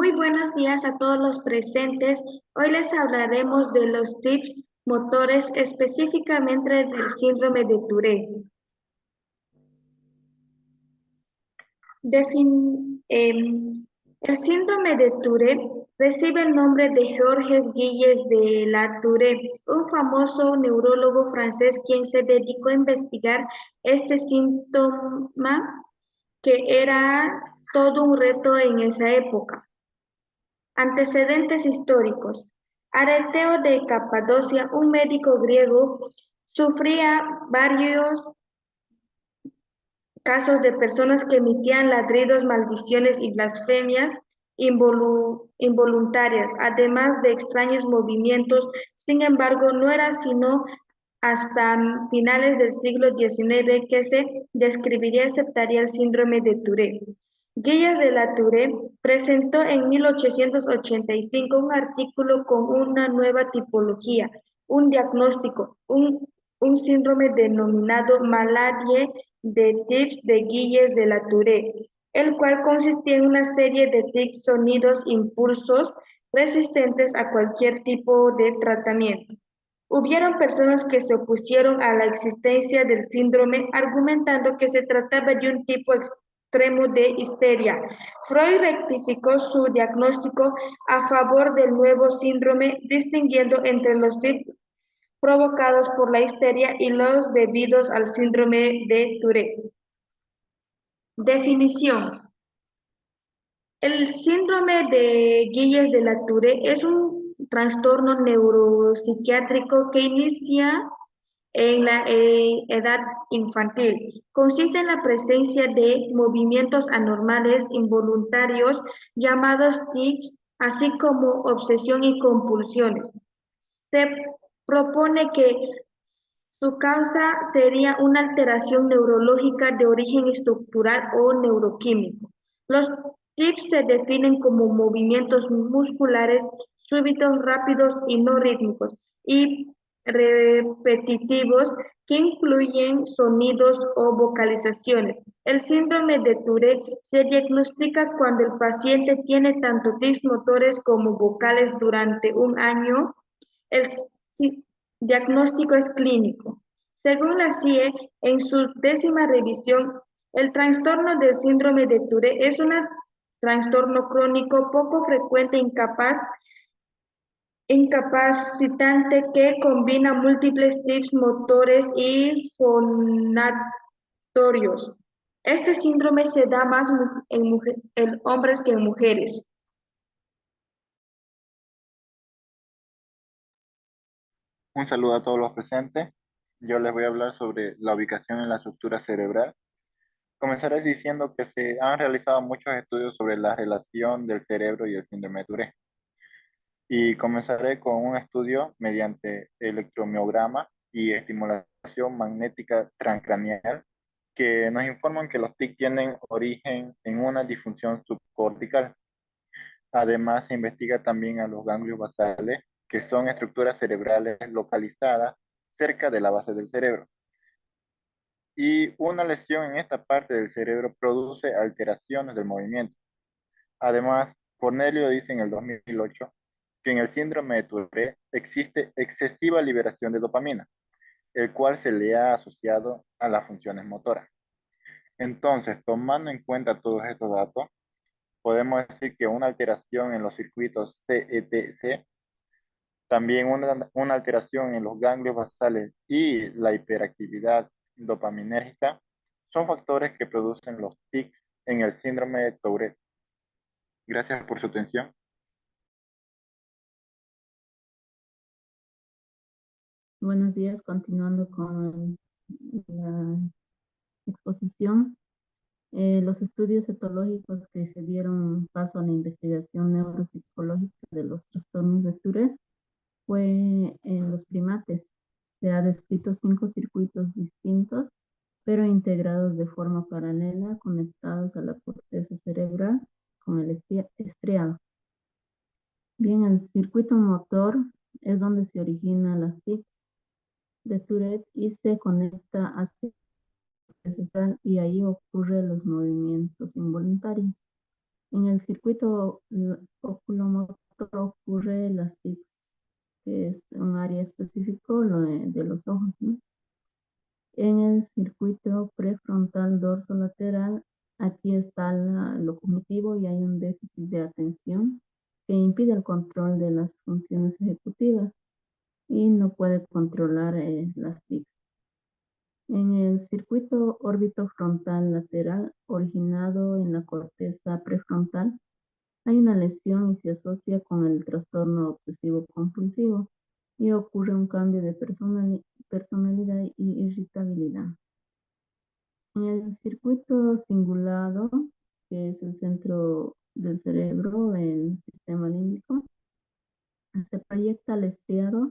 Muy buenos días a todos los presentes. Hoy les hablaremos de los tics motores, específicamente del síndrome de Tourette. El síndrome de Tourette recibe el nombre de Georges Gilles de la Tourette, un famoso neurólogo francés quien se dedicó a investigar este síntoma que era todo un reto en esa época. Antecedentes históricos. Areteo de Capadocia, un médico griego, sufría varios casos de personas que emitían ladridos, maldiciones y blasfemias involuntarias, además de extraños movimientos. Sin embargo, no era sino hasta finales del siglo XIX que se describiría y aceptaría el síndrome de Tourette. Gilles de la Tourette presentó en 1885 un artículo con una nueva tipología, un diagnóstico, un síndrome denominado maladie de tics de Gilles de la Tourette, el cual consistía en una serie de tics sonidos impulsos resistentes a cualquier tipo de tratamiento. Hubieron personas que se opusieron a la existencia del síndrome, argumentando que se trataba de un tipo extremo de histeria. Freud rectificó su diagnóstico a favor del nuevo síndrome, distinguiendo entre los tics provocados por la histeria y los debidos al síndrome de Tourette. Definición. El síndrome de Gilles de la Tourette es un trastorno neuropsiquiátrico que inicia en la edad infantil. Consiste en la presencia de movimientos anormales involuntarios llamados tics, así como obsesión y compulsiones. Se propone que su causa sería una alteración neurológica de origen estructural o neuroquímico. Los tics se definen como movimientos musculares súbitos, rápidos y no rítmicos, y repetitivos que incluyen sonidos o vocalizaciones. El síndrome de Tourette se diagnostica cuando el paciente tiene tanto tics motores como vocales durante un año. El diagnóstico es clínico. Según la CIE, en su 10ª revisión, el trastorno del síndrome de Tourette es un trastorno crónico poco frecuente, incapacitante que combina múltiples tics motores y fonatorios. Este síndrome se da más en hombres que en mujeres. Un saludo a todos los presentes. Yo les voy a hablar sobre la ubicación en la estructura cerebral. Comenzaré diciendo que se han realizado muchos estudios sobre la relación del cerebro y el síndrome de Tourette. Y comenzaré con un estudio mediante electromiograma y estimulación magnética transcranial que nos informan que los TIC tienen origen en una disfunción subcortical. Además, se investiga también a los ganglios basales, que son estructuras cerebrales localizadas cerca de la base del cerebro. Y una lesión en esta parte del cerebro produce alteraciones del movimiento. Además, Cornelio dice en el 2008 que en el síndrome de Tourette existe excesiva liberación de dopamina, el cual se le ha asociado a las funciones motoras. Entonces, tomando en cuenta todos estos datos, podemos decir que una alteración en los circuitos CETC, también una alteración en los ganglios basales y la hiperactividad dopaminérgica son factores que producen los tics en el síndrome de Tourette. Gracias por su atención. Buenos días, continuando con la exposición. Los estudios etológicos que se dieron paso a la investigación neuropsicológica de los trastornos de Tourette fue en los primates. Se ha descrito 5 circuitos distintos, pero integrados de forma paralela, conectados a la corteza cerebral con el estriado. Bien, el circuito motor es donde se origina las TIC de Tourette y se conecta hacia el corteza cerebral y ahí ocurren los movimientos involuntarios. En el circuito oculomotor ocurre las TICs, que es un área específico de los ojos, ¿no? En el circuito prefrontal dorsolateral, aquí está lo cognitivo y hay un déficit de atención que impide el control de las funciones ejecutivas y no puede controlar las TICs. En el circuito orbitofrontal lateral, originado en la corteza prefrontal, hay una lesión y se asocia con el trastorno obsesivo compulsivo y ocurre un cambio de personalidad y irritabilidad. En el circuito cingulado, que es el centro del cerebro, el sistema límbico, se proyecta al estriado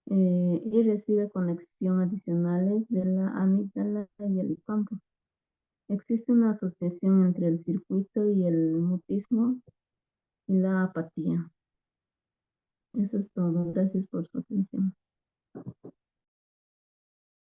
y recibe conexión adicionales de la amígdala y el hipocampo. Existe una asociación entre el circuito y el mutismo y la apatía. Eso es todo. Gracias por su atención.